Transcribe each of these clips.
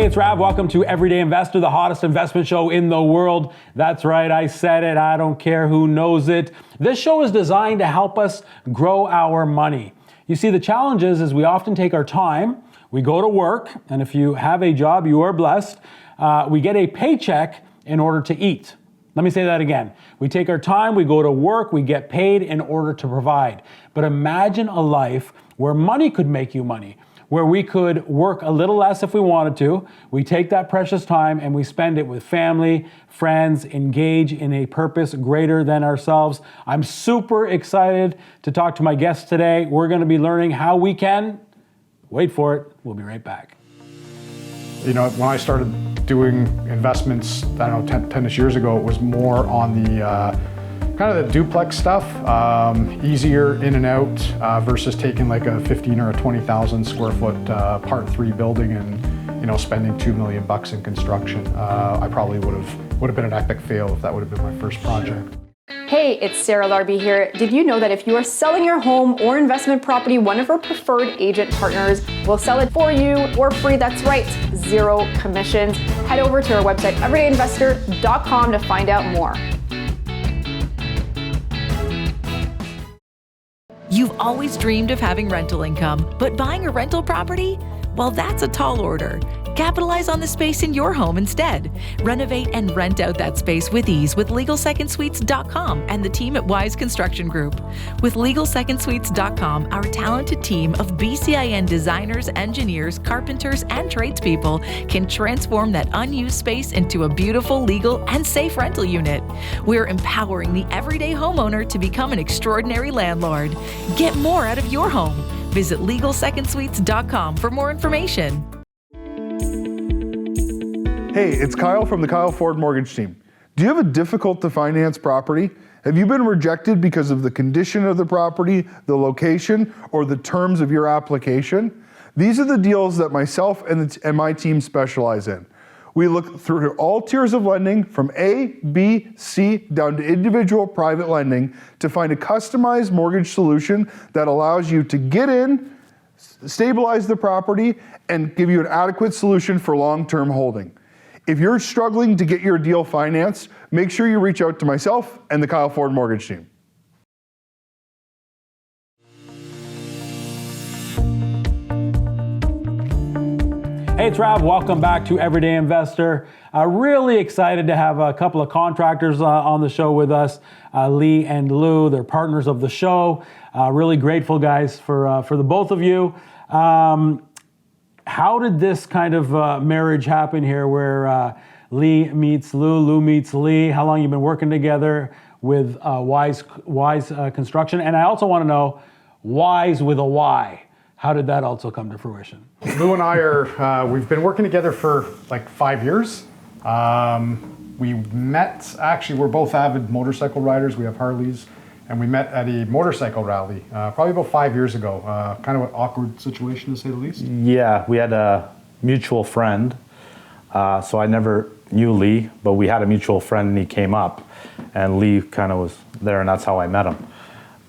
Hey, it's Rav. Welcome to Everyday Investor, the hottest investment show in the world. That's right, I said it. I don't care who knows it. This show is designed to help us grow our money. You see, the challenge is we often take our time, we go to work, and if you have a job, you are blessed. We get a paycheck in order to eat. Let me say that again. We take our time, we go to work, we get paid in order to provide. But imagine a life where money could make you money, where we could work a little less if we wanted to. We take that precious time and we spend it with family, friends, engage in a purpose greater than ourselves. I'm super excited to talk to my guests today. We're going to be learning how we can, wait for it, we'll be right back. You know, when I started doing investments, I don't know, 10-ish years ago, it was more on the kind of the duplex stuff, easier in and out versus taking like a 15 or a 20,000 square foot part 3 building and, you know, spending $2 million in construction. I probably would have been an epic fail if that would have been my first project. Hey, it's Sarah Larby here. Did you know that if you are selling your home or investment property, one of our preferred agent partners will sell it for you for free? That's right, 0 commissions. Head over to our website, everydayinvestor.com, to find out more. You've always dreamed of having rental income, but buying a rental property? Well, that's a tall order. Capitalize on the space in your home instead. Renovate and rent out that space with ease with LegalSecondSuites.com and the team at Wyse Construction Group. With LegalSecondSuites.com, our talented team of BCIN designers, engineers, carpenters, and tradespeople can transform that unused space into a beautiful, legal, and safe rental unit. We're empowering the everyday homeowner to become an extraordinary landlord. Get more out of your home. Visit LegalSecondSuites.com for more information. Hey, it's Kyle from the Kyle Ford Mortgage Team. Do you have a difficult to finance property? Have you been rejected because of the condition of the property, the location, or the terms of your application? These are the deals that myself and my team specialize in. We look through all tiers of lending from A, B, C, down to individual private lending to find a customized mortgage solution that allows you to get in, stabilize the property, and give you an adequate solution for long-term holding. If you're struggling to get your deal financed, make sure you reach out to myself and the Kyle Ford Mortgage Team. Hey, it's Rav. Welcome back to Everyday Investor. Really excited to have a couple of contractors on the show with us, Lee and Lou. They're partners of the show. Really grateful, guys, for the both of you. How did this kind of marriage happen here where Lee meets Lou, Lou meets Lee? How long you been working together with Wyse Construction? And I also want to know, Wyse with a Y. How did that also come to fruition? Lou and I we've been working together for like 5 years. We met, actually we're both avid motorcycle riders. We have Harleys. And we met at a motorcycle rally probably about 5 years ago. Kind of an awkward situation, to say the least. Yeah, we had a mutual friend. So I never knew Lee, but we had a mutual friend and he came up. And Lee kind of was there, and that's how I met him.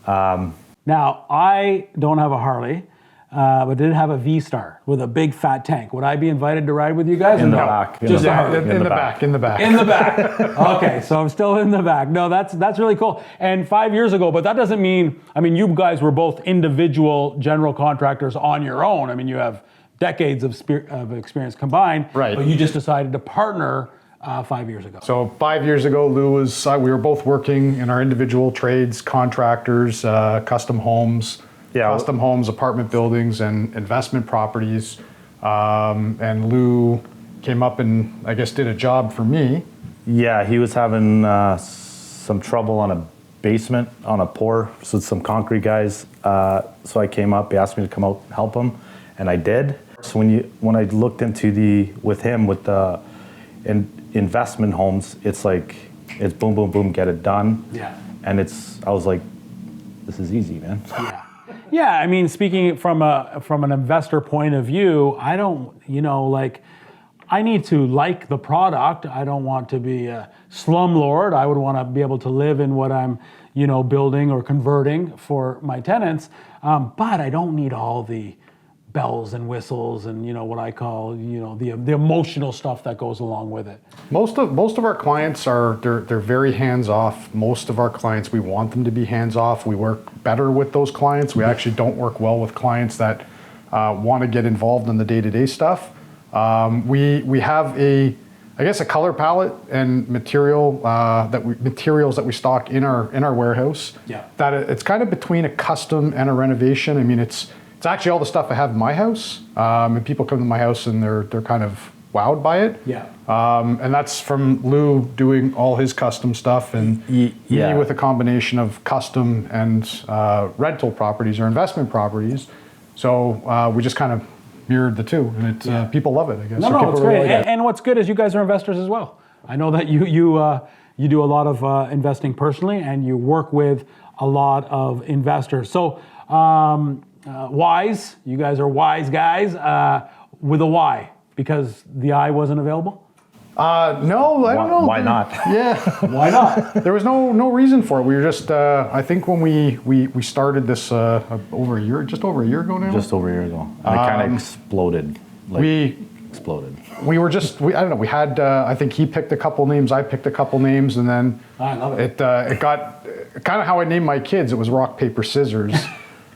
Now, I don't have a Harley, but did have a V-Star with a big fat tank. Would I be invited to ride with you guys? In the no? back. Just in the back. In the back. Okay, so I'm still in the back. No, that's really cool. And 5 years ago, but that doesn't mean, I mean, you guys were both individual general contractors on your own. I mean, you have decades of experience combined. Right. But you just decided to partner 5 years ago. So 5 years ago, Lou was, we were both working in our individual trades, contractors, custom homes, apartment buildings, and investment properties. And Lou came up and I guess did a job for me. Yeah, he was having some trouble on a basement on a pour with some concrete guys. So I came up, he asked me to come out and help him, and I did. So when I looked into with the investment homes, it's boom, boom, boom, get it done. Yeah. And I was like, this is easy, man. Yeah. Yeah, I mean, speaking from an investor point of view, I don't, I need to like the product. I don't want to be a slumlord. I would want to be able to live in what I'm, building or converting for my tenants. But I don't need all the bells and whistles and what I call the emotional stuff that goes along with it. Most of our clients they're very hands off. Most of our clients, we want them to be hands off. We work better with those clients. We actually don't work well with clients that want to get involved in the day-to-day stuff. We have a color palette and materials that we stock in our warehouse. Yeah. That it's kind of between a custom and a renovation. I mean, it's actually all the stuff I have in my house. And people come to my house and they're kind of wowed by it. Yeah. And that's from Lou doing all his custom stuff and me with a combination of custom and rental properties or investment properties. So we just kind of mirrored the two, and people love it, I guess. No, it's great. And what's good is you guys are investors as well. I know that you do a lot of investing personally, and you work with a lot of investors. So Wyse, you guys are wise guys with a Y, because the I wasn't available? No, I don't know. Why not? Yeah, Why not? there was no reason for it. We were just, I think when we started this just over a year ago now. Just over a year ago. And it kind of exploded. Exploded. We were just, I don't know, we had, I think he picked a couple names, I picked a couple names, and then I love it. It got kind of how I named my kids. It was rock, paper, scissors.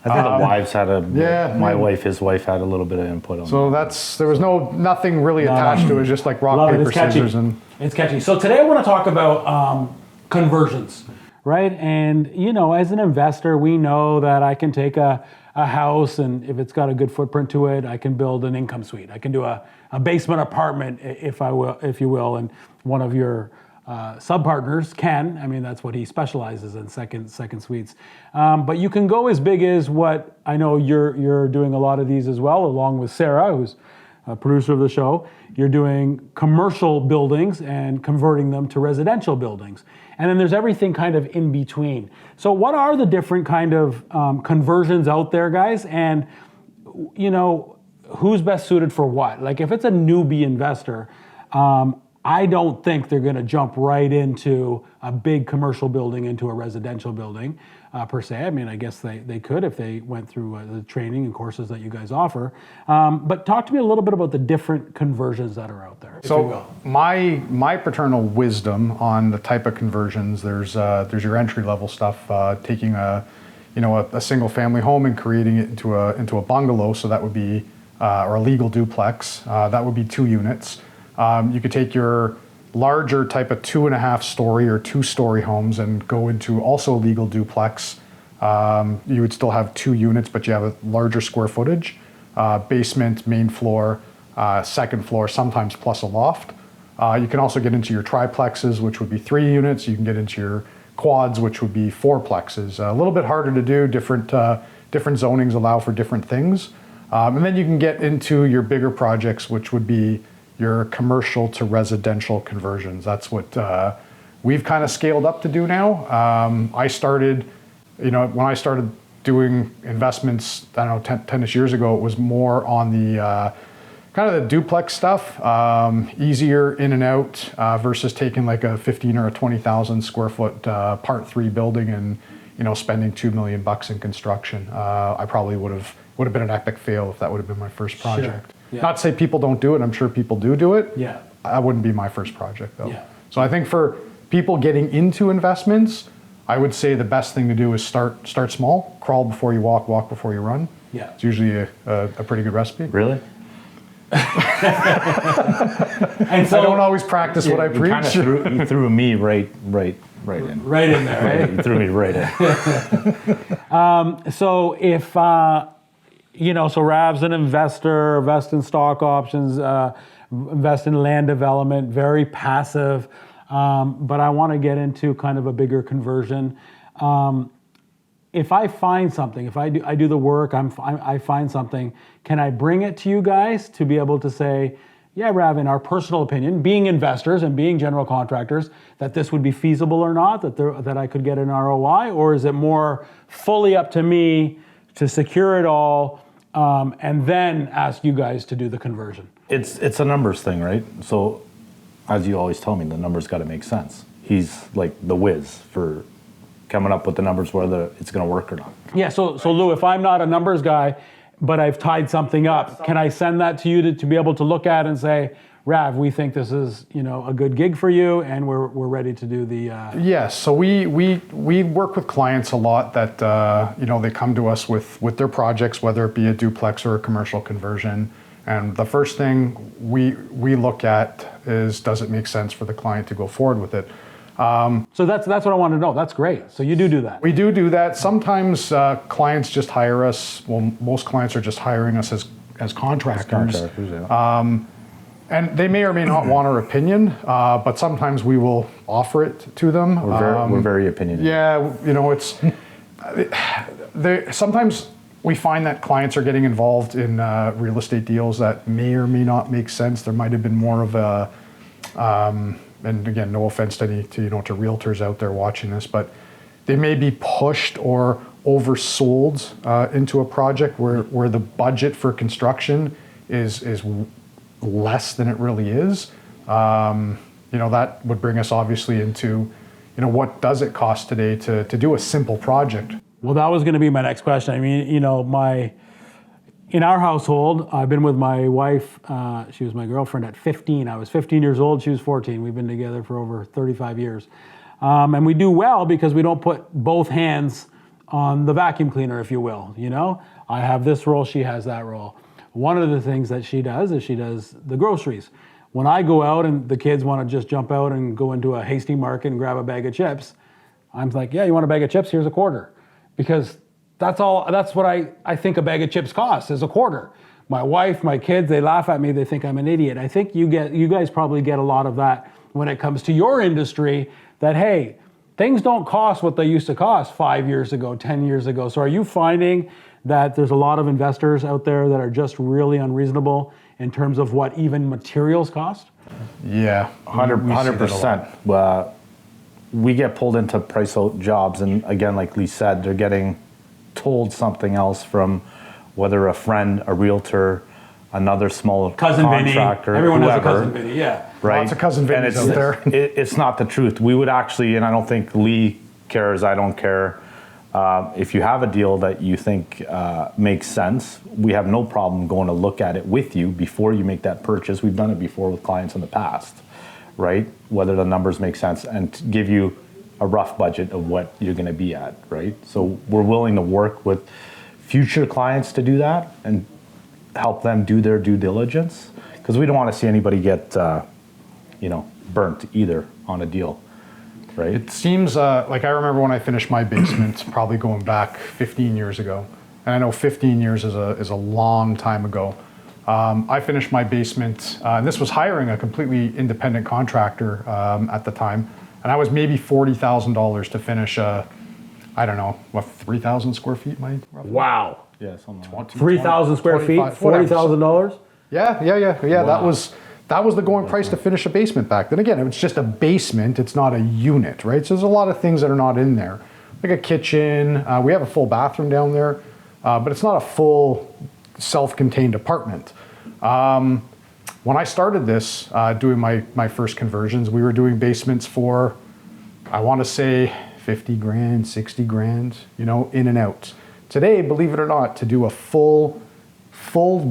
I think the wives had my yeah. wife, his wife had a little bit of input on So there was nothing really attached to it. It was just like rock, paper, scissors. And it's catchy. So today I want to talk about conversions, right? And as an investor, we know that I can take a house, and if it's got a good footprint to it, I can build an income suite. I can do a basement apartment, if you will, and one of your sub-partners can. I mean, that's what he specializes in, second suites. But you can go as big as what I know you're doing a lot of these as well, along with Sarah, who's a producer of the show. You're doing commercial buildings and converting them to residential buildings. And then there's everything kind of in between. So what are the different kind of conversions out there, guys? And, who's best suited for what? Like if it's a newbie investor, I don't think they're going to jump right into a big commercial building into a residential building per se. I mean, I guess they could if they went through the training and courses that you guys offer. But talk to me a little bit about the different conversions that are out there. so my paternal wisdom on the type of conversions, there's your entry level stuff, taking a single family home and creating it into a bungalow. So that would be or a legal duplex. That would be 2 units. You could take your larger type of 2.5 story or 2-story homes and go into also legal duplex. You would still have 2 units, but you have a larger square footage, basement, main floor, second floor, sometimes plus a loft. You can also get into your triplexes, which would be 3 units. You can get into your quads, which would be 4plexes. A little bit harder to do. Different zonings allow for different things. And then you can get into your bigger projects, which would be your commercial to residential conversions. That's what we've kind of scaled up to do now. I started, when I started doing investments, I don't know, 10-ish years ago, it was more on the kind of the duplex stuff, easier in and out versus taking like a 15 or a 20,000 square foot part 3 building and, spending $2 million in construction. I probably would have been an epic fail if that would have been my first project. Sure. Yeah. Not to say people don't do it. I'm sure people do it. Yeah. That wouldn't be my first project though. Yeah. So I think for people getting into investments, I would say the best thing to do is start small, crawl before you walk before you run. Yeah. It's usually a pretty good recipe. Really? And so, I don't always practice what I preach. You threw me right in. right in there, right? You threw me right in. So if, so Rav's an investor, invest in stock options, invest in land development, very passive. But I want to get into kind of a bigger conversion. If I find something, if I do the work, I find something, can I bring it to you guys to be able to say, yeah, Rav, in our personal opinion, being investors and being general contractors, that this would be feasible or not, that I could get an ROI, or is it more fully up to me to secure it all and then ask you guys to do the conversion? It's a numbers thing, right? So, as you always tell me, the numbers got to make sense. He's like the whiz for coming up with the numbers, whether it's going to work or not. Yeah, so Lou, if I'm not a numbers guy, but I've tied something up. Can I send that to you to be able to look at and say, Rav, we think this is, a good gig for you, and we're ready to do the. Yes, so we work with clients a lot that they come to us with their projects, whether it be a duplex or a commercial conversion, and the first thing we look at is, does it make sense for the client to go forward with it? So that's what I want to know. That's great. So you do that. We do that. Sometimes clients just hire us. Well, most clients are just hiring us as contractors. And they may or may not want our opinion, but sometimes we will offer it to them. We're very opinionated. Yeah, it's sometimes we find that clients are getting involved in real estate deals that may or may not make sense. There might have been more of a, and again, no offense to realtors out there watching this, but they may be pushed or oversold into a project where the budget for construction is less than it really is. That would bring us obviously into, what does it cost today to do a simple project? Well, that was going to be my next question. I mean, in our household, I've been with my wife. She was my girlfriend at 15. I was 15 years old. She was 14. We've been together for over 35 years. And we do well because we don't put both hands on the vacuum cleaner, if you will. I have this role, she has that role. One of the things that she does is she does the groceries. When I go out and the kids want to just jump out and go into a hasty market and grab a bag of chips, I'm like, yeah, you want a bag of chips? Here's a quarter. Because that's what I think a bag of chips costs, is a quarter. My wife, my kids, they laugh at me, they think I'm an idiot. I think you guys probably get a lot of that when it comes to your industry, that, hey, things don't cost what they used to cost 5 years ago, 10 years ago. So are you finding that there's a lot of investors out there that are just really unreasonable in terms of what even materials cost? Yeah, 100%. We get pulled into price out jobs, and again, like Lee said, they're getting told something else from whether a friend, a realtor, another small cousin contractor, Vinny. Everyone whoever, has a cousin Vinny, yeah. Right? Lots of cousin Vinnies out there. It's not the truth. We would actually, and I don't think Lee cares, I don't care. If you have a deal that you think makes sense, we have no problem going to look at it with you before you make that purchase. We've done it before with clients in the past, right? Whether the numbers make sense, and to give you a rough budget of what you're going to be at, right? So we're willing to work with future clients to do that and help them do their due diligence, because we don't want to see anybody get, burnt either on a deal. Right. It seems like I remember when I finished my basement, probably going back 15 years ago. And I know 15 years is a long time ago. I finished my basement, and this was hiring a completely independent contractor at the time. And I was maybe $40,000 to finish 3,000 square feet, Mike? Wow. Yeah, something like 3,000 square feet, $40,000? Yeah. That was the going price to finish a basement back then. Again, it's just a basement, it's not a unit, right? So there's a lot of things that are not in there. Like a kitchen, we have a full bathroom down there, but it's not a full self-contained apartment. When I started this, doing my first conversions, we were doing basements for, I want to say 50 grand, 60 grand, in and out. Today, believe it or not, to do a full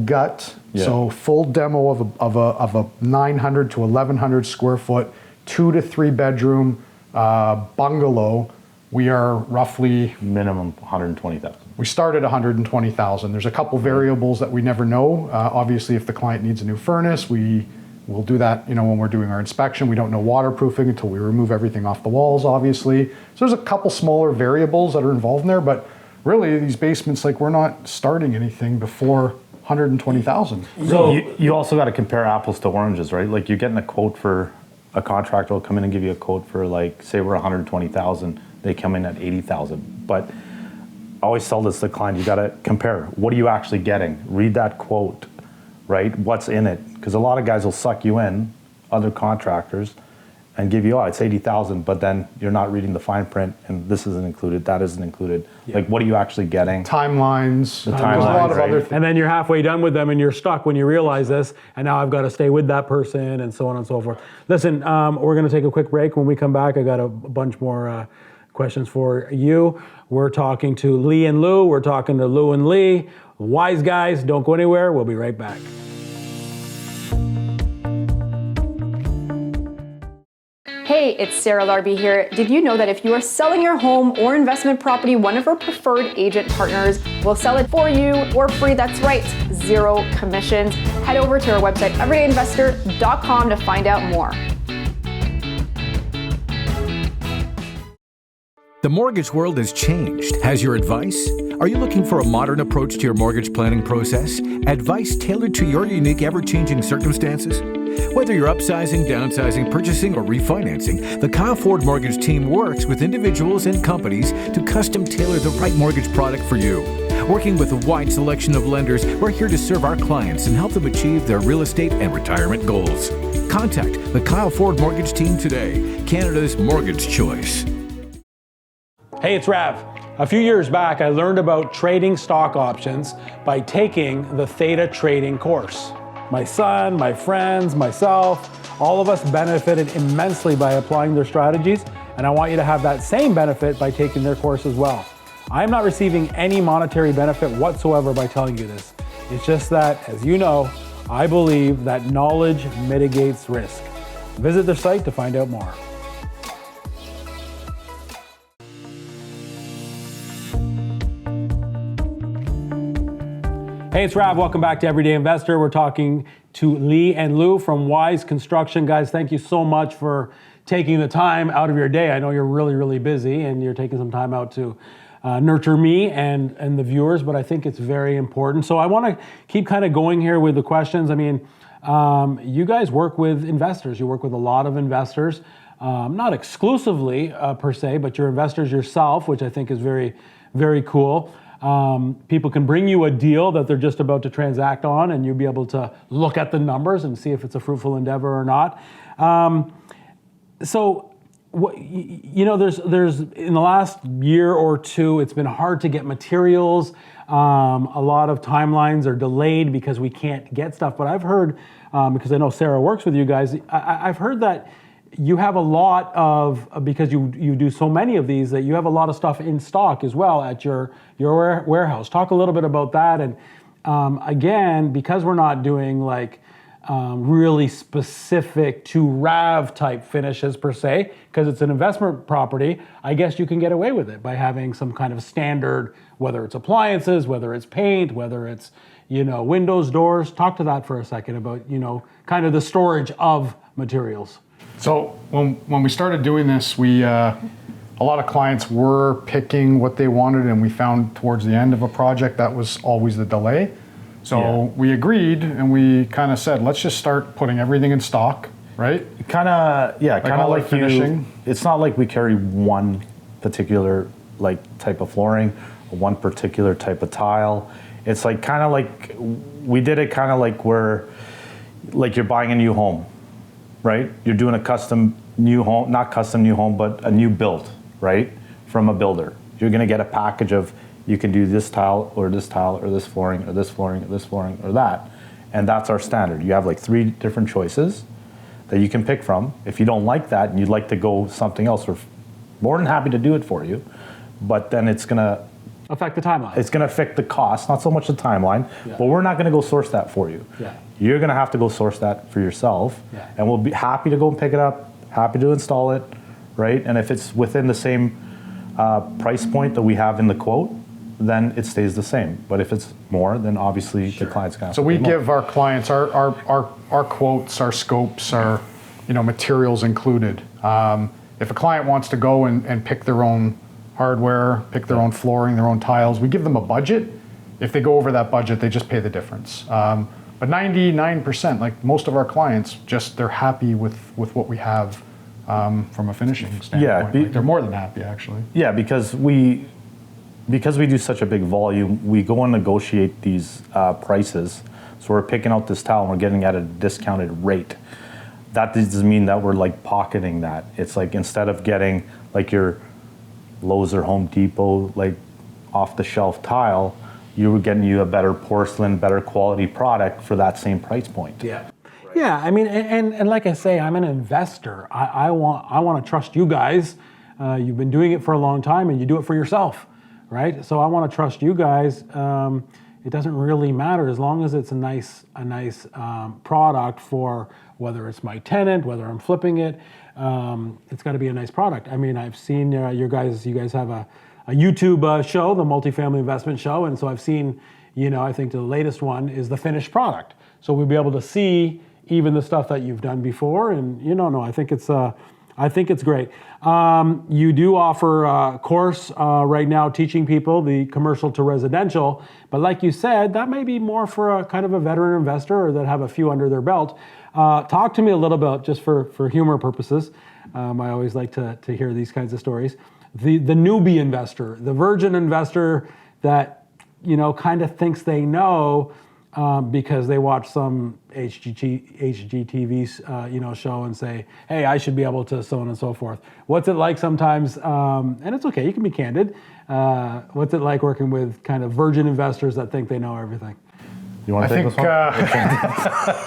gut, so full demo of a 900 to 1,100 square foot, 2 to 3 bedroom bungalow, we are roughly minimum 120,000. We start at 120,000. There's a couple variables that we never know. Obviously, if the client needs a new furnace, we will do that. When we're doing our inspection, we don't know waterproofing until we remove everything off the walls, obviously. So there's a couple smaller variables that are involved in there, but really these basements, we're not starting anything before 120,000. So you also got to compare apples to oranges, right? Like you're getting a quote for a contractor will come in and give you a quote for say we're 120,000, they come in at 80,000. But I always tell this to the client, you got to compare. What are you actually getting? Read that quote, right? What's in it? Because a lot of guys will suck you in, other contractors, and give you, it's 80,000, but then you're not reading the fine print, and this isn't included, that isn't included. Yeah. Like, what are you actually getting? Timelines. There's a lot of other things. And then you're halfway done with them, and you're stuck when you realize this, and now I've got to stay with that person, and so on and so forth. Listen, we're going to take a quick break. When we come back, I got a bunch more questions for you. We're talking to Lee and Lou. We're talking to Lou and Lee. Wyse guys. Don't go anywhere. We'll be right back. Hey, it's Sarah Larby here. Did you know that if you are selling your home or investment property, one of our preferred agent partners will sell it for you or free? That's right, zero commissions. Head over to our website, everydayinvestor.com, to find out more. The mortgage world has changed. Has your advice? Are you looking for a modern approach to your mortgage planning process? Advice tailored to your unique, ever-changing circumstances? Whether you're upsizing, downsizing, purchasing, or refinancing, the Kyle Ford Mortgage team works with individuals and companies to custom tailor the right mortgage product for you. Working with a wide selection of lenders, we're here to serve our clients and help them achieve their real estate and retirement goals. Contact the Kyle Ford Mortgage team today, Canada's mortgage choice. Hey, it's Rav. A few years back, I learned about trading stock options by taking the Theta Trading course. My son, my friends, myself, all of us benefited immensely by applying their strategies, and I want you to have that same benefit by taking their course as well. I am not receiving any monetary benefit whatsoever by telling you this. It's just that, as you know, I believe that knowledge mitigates risk. Visit their site to find out more. Hey, it's Rav. Welcome back to Everyday Investor. We're talking to Lee and Lou from Wyse Construction. Guys, thank you so much for taking the time out of your day. I know you're really, really busy and you're taking some time out to nurture me and the viewers, but I think it's very important. So I want to keep kind of going here with the questions. I mean, you guys work with investors. You work with a lot of investors, not exclusively per se, but you're investors yourself, which I think is very, very cool. People can bring you a deal that they're just about to transact on, and you'll be able to look at the numbers and see if it's a fruitful endeavor or not. So, you know, there's in the last year or two, it's been hard to get materials. A lot of timelines are delayed because we can't get stuff. But I've heard, because I know Sarah works with you guys, I've heard that you have a lot of, because you do so many of these, that you have a lot of stuff in stock as well at your warehouse. Talk a little bit about that. And again, because we're not doing like really specific to RAV type finishes per se, because it's an investment property, I guess you can get away with it by having some kind of standard, whether it's appliances, whether it's paint, whether it's, you know, windows, doors. Talk to that for a second about, you know, kind of the storage of materials. So when we started doing this, a lot of clients were picking what they wanted, and we found towards the end of a project that was always the delay. So we agreed, and we kind of said, let's just start putting everything in stock, right? Kind of like finishing. It's not like we carry one particular like type of flooring, or one particular type of tile. It's like kind of like we did it kind of like where, like you're buying a new home. Right? You're doing a custom new home, not custom new home, but a new build, right? From a builder. You're going to get a package of, you can do this tile or this tile or this flooring or this flooring or this flooring or that. And that's our standard. You have like 3 different choices that you can pick from. If you don't like that and you'd like to go something else, we're more than happy to do it for you. But then it's going to affect the timeline. It's going to affect the cost, not so much the timeline, but we're not going to go source that for you. Yeah. You're going to have to go source that for yourself, and we'll be happy to go and pick it up, happy to install it, right? And if it's within the same price point that we have in the quote, then it stays the same. But if it's more, then obviously the client's going to have to So we pay more. give our clients our quotes, our scopes, our materials included. If a client wants to go and pick their own hardware, pick their own flooring, their own tiles, we give them a budget. If they go over that budget, they just pay the difference. But 99%, like most of our clients, they're happy with what we have from a finishing standpoint. Like they're more than happy, actually. Yeah, because we do such a big volume, we go and negotiate these prices. So we're picking out this tile and we're getting at a discounted rate. That doesn't mean that we're like pocketing that. It's like instead of getting like your Lowe's or Home Depot like off the shelf tile, you were getting you a better porcelain, better quality product for that same price point. Yeah. Yeah, I mean, and like I say, I'm an investor. I want to trust you guys. You've been doing it for a long time, and you do it for yourself, right? So I want to trust you guys it doesn't really matter as long as it's a nice product for whether it's my tenant, whether I'm flipping it. It's got to be a nice product. I mean, I've seen you guys have a YouTube show, the Multifamily Investment Show, and so I've seen, I think the latest one is the finished product. So we'll be able to see even the stuff that you've done before, and I think it's great. You do offer a course right now teaching people the commercial to residential, but like you said, that may be more for a kind of a veteran investor or that have a few under their belt. Talk to me a little bit, just for humor purposes. I always like to hear these kinds of stories. The newbie investor, the virgin investor that kind of thinks they know because they watch some HGTV show and say, hey, I should be able to, so on and so forth. What's it like sometimes, and it's okay, you can be candid, what's it like working with kind of virgin investors that think they know everything? You want to take this one?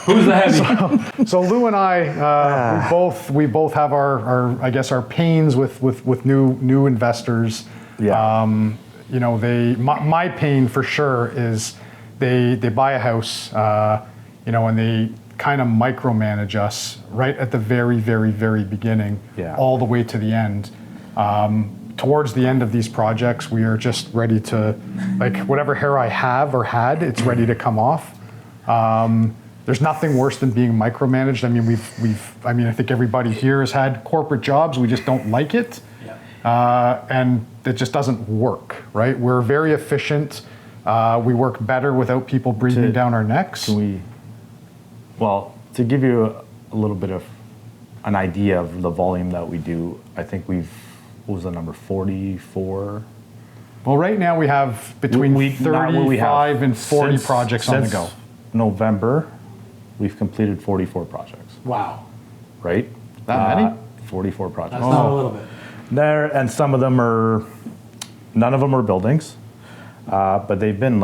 Who's the heavy? So Lou and I, we both have our pains with new investors. Yeah. My pain for sure is they buy a house, and they kind of micromanage us right at the very, very, very beginning, all the way to the end. Towards the end of these projects, we are just ready to, whatever hair I have or had, it's ready to come off. There's nothing worse than being micromanaged. I mean, I think everybody here has had corporate jobs. We just don't like it. And it just doesn't work, right? We're very efficient. We work better without people breathing down our necks. Well, to give you a little bit of an idea of the volume that we do, I think what was the number, 44? Well, right now we have between 35 and 40 projects on the go. Since November, we've completed 44 projects. Wow. Right? That many? 44 projects. That's not a little bit. And some of them none of them are buildings, but they've been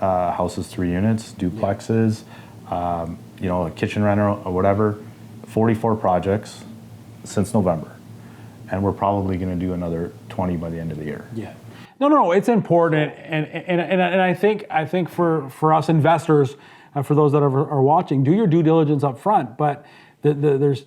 houses, 3 units, duplexes, a kitchen rental or whatever. 44 projects since November, and we're probably going to do another 20 by the end of the year. Yeah. No, it's important, and I think for us investors, for those that are watching, do your due diligence up front. But there's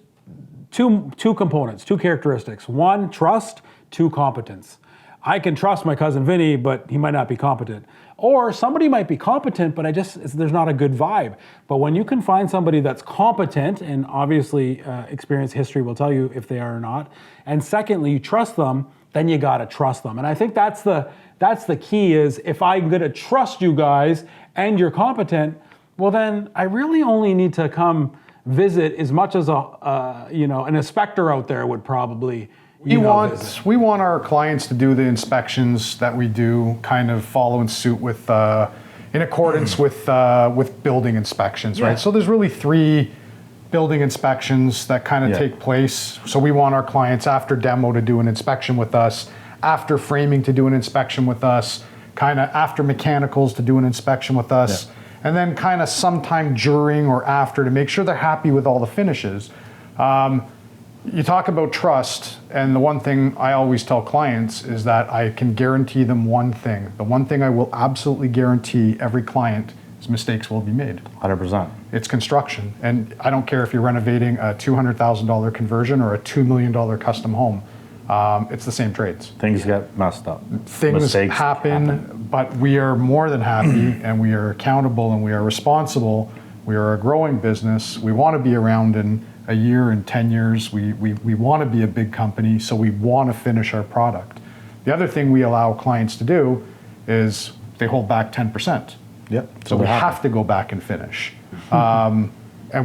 two components, two characteristics. One, trust. Two, competence. I can trust my cousin Vinny, but he might not be competent. Or somebody might be competent, but there's not a good vibe. But when you can find somebody that's competent, and obviously experience history will tell you if they are or not, and secondly, you trust them, then you gotta trust them. And I think that's the key is, if I'm gonna trust you guys and you're competent, well then I really only need to come visit as much as an inspector out there would probably. We want our clients to do the inspections that we do, kind of follow in suit with, in accordance with building inspections, right? So there's really 3 building inspections that kind of take place. So we want our clients after demo to do an inspection with us, after framing to do an inspection with us, kind of after mechanicals to do an inspection with us, and then kind of sometime during or after to make sure they're happy with all the finishes. You talk about trust, and the one thing I always tell clients is that I can guarantee them one thing. The one thing I will absolutely guarantee every client is mistakes will be made. 100%. It's construction, and I don't care if you're renovating a $200,000 conversion or a $2 million custom home. It's the same trades. Things get messed up. Things Mistakes happen, but we are more than happy, and we are accountable, and we are responsible. We are a growing business. We want to be around in a year and 10 years. We want to be a big company, so we want to finish our product. The other thing we allow clients to do is they hold back 10%. Yep. So we have to go back and finish. And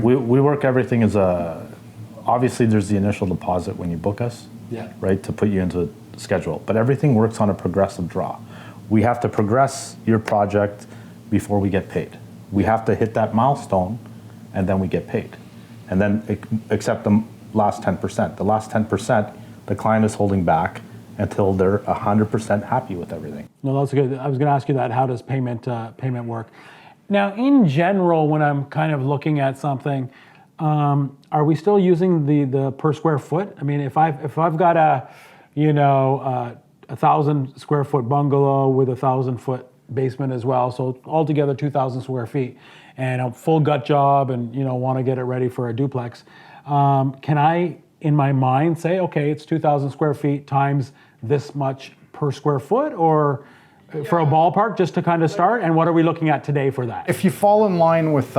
we work everything as obviously there's the initial deposit when you book us, right, to put you into a schedule. But everything works on a progressive draw. We have to progress your project before we get paid. We have to hit that milestone, and then we get paid. And then accept the last 10%. The last 10%, the client is holding back until they're 100% happy with everything. No, that's good. I was going to ask you that. How does payment work? Now, in general, when I'm kind of looking at something, are we still using the per square foot? I mean, if I've got a 1,000 square foot bungalow with a 1,000 foot basement as well. So altogether 2,000 square feet and a full gut job, and want to get it ready for a duplex. Can I, in my mind, say, okay, it's 2,000 square feet times this much per square foot, or for a ballpark, just to kind of start? And what are we looking at today for that? If you fall in line with,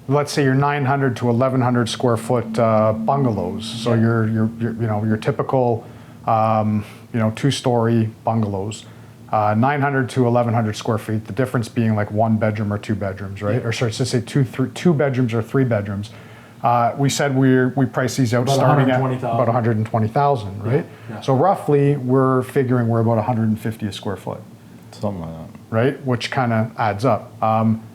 let's say, your 900 to 1,100 square foot bungalows, so your typical, 2-story bungalows, 900 to 1,100 square feet. The difference being like 1 bedroom or 2 bedrooms, right? Or sorry, to say 2 bedrooms or 3 bedrooms. We said we price these out starting at about 120,000, right? Yeah. So roughly, we're figuring we're about 150 a square foot. Something like that. Right? Which kind of adds up.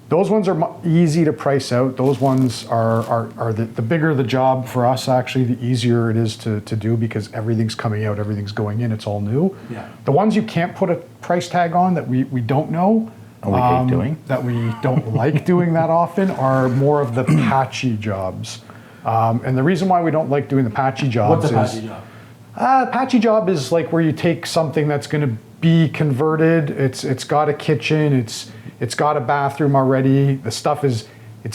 Those ones are easy to price out. Those ones are the bigger the job for us, actually, the easier it is to do, because everything's coming out, everything's going in, it's all new. Yeah. The ones you can't put a price tag on that we don't know, And we hate doing. that we don't like doing that often, are more of the patchy jobs. And the reason why we don't like doing the patchy jobs What's a is... patchy job? Patchy job is like where you take something that's going to be converted. It's got a kitchen. It's got a bathroom already. The stuff it's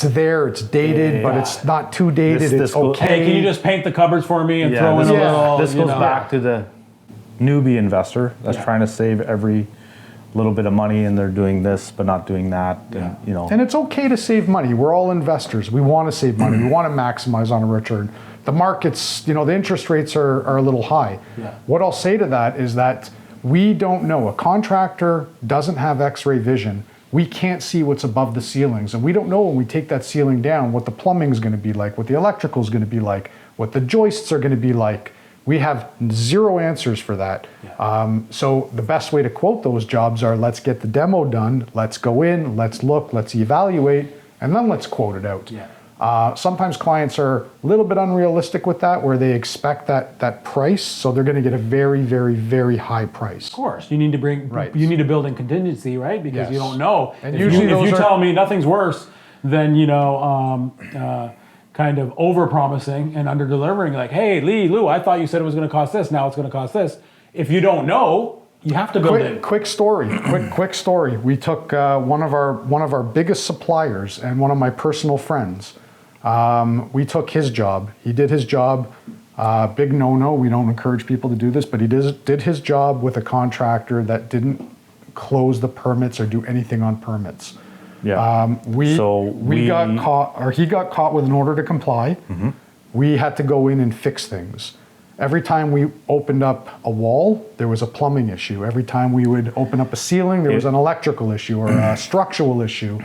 there. It's dated, but it's not too dated. This it's goes- okay. Hey, can you just paint the cupboards for me and throw in a little? This goes back to the newbie investor that's trying to save every little bit of money, and they're doing this but not doing that. And, And it's okay to save money. We're all investors. We want to save money. We want to maximize on a return. The markets, the interest rates are a little high. Yeah. What I'll say to that is that we don't know. A contractor doesn't have X-ray vision. We can't see what's above the ceilings. And we don't know when we take that ceiling down what the plumbing is going to be like, what the electrical is going to be like, what the joists are going to be like. We have zero answers for that. So the best way to quote those jobs are, let's get the demo done, let's go in, let's look, let's evaluate, and then let's quote it out. Sometimes clients are a little bit unrealistic with that, where they expect that price, so they're going to get a very, very, very high price. Of course, you need to you need to build in contingency, right? Because you Yes. don't know. And if usually you, if those you are- tell me nothing's worse than kind of over promising and under delivering, like, hey, Lou, I thought you said it was going to cost this. Now it's going to cost this. If you don't know, you have to build in. Quick story. Quick story. We took one of our biggest suppliers and one of my personal friends. We took his job. He did his job. Big no-no. We don't encourage people to do this, but he did his job with a contractor that didn't close the permits or do anything on permits. We got caught, or he got caught with an order to comply. We had to go in and fix things. Every time we opened up a wall, there was a plumbing issue. Every time we would open up a ceiling, there was an electrical issue or a structural issue.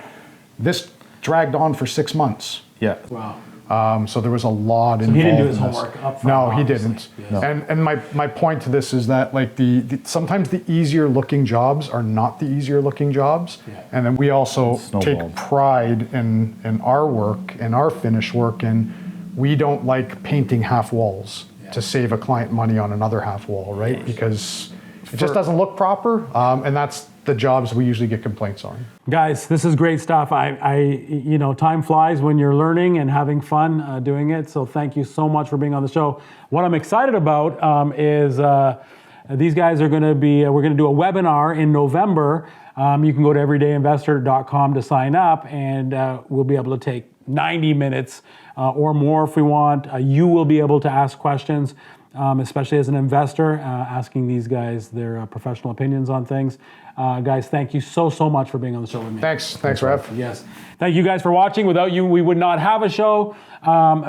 This dragged on for 6 months. Wow. So there was a lot involved. He didn't do his in this. homework up front. No, he obviously. didn't. Yes. And my point to this is that, like, sometimes the easier looking jobs are not the easier looking jobs. And then we also take pride in our work and our finish work, and we don't like painting half walls to save a client money on another half wall, right? Because it just doesn't look proper, and that's the jobs we usually get complaints on. Guys, this is great stuff. Time flies when you're learning and having fun doing it. So thank you so much for being on the show. What I'm excited about is these guys are going to be, we're going to do a webinar in November. You can go to everydayinvestor.com to sign up, and we'll be able to take 90 minutes or more if we want. You will be able to ask questions, especially as an investor, asking these guys their professional opinions on things. Guys, thank you so much for being on the show with me. Thanks, Rev. Yes. Thank you guys for watching. Without you, we would not have a show.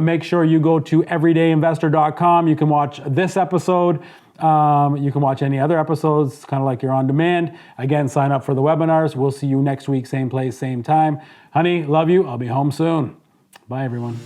Make sure you go to everydayinvestor.com. You can watch this episode. You can watch any other episodes, kind of like you're on demand. Again, sign up for the webinars. We'll see you next week, same place, same time. Honey, love you. I'll be home soon. Bye, everyone.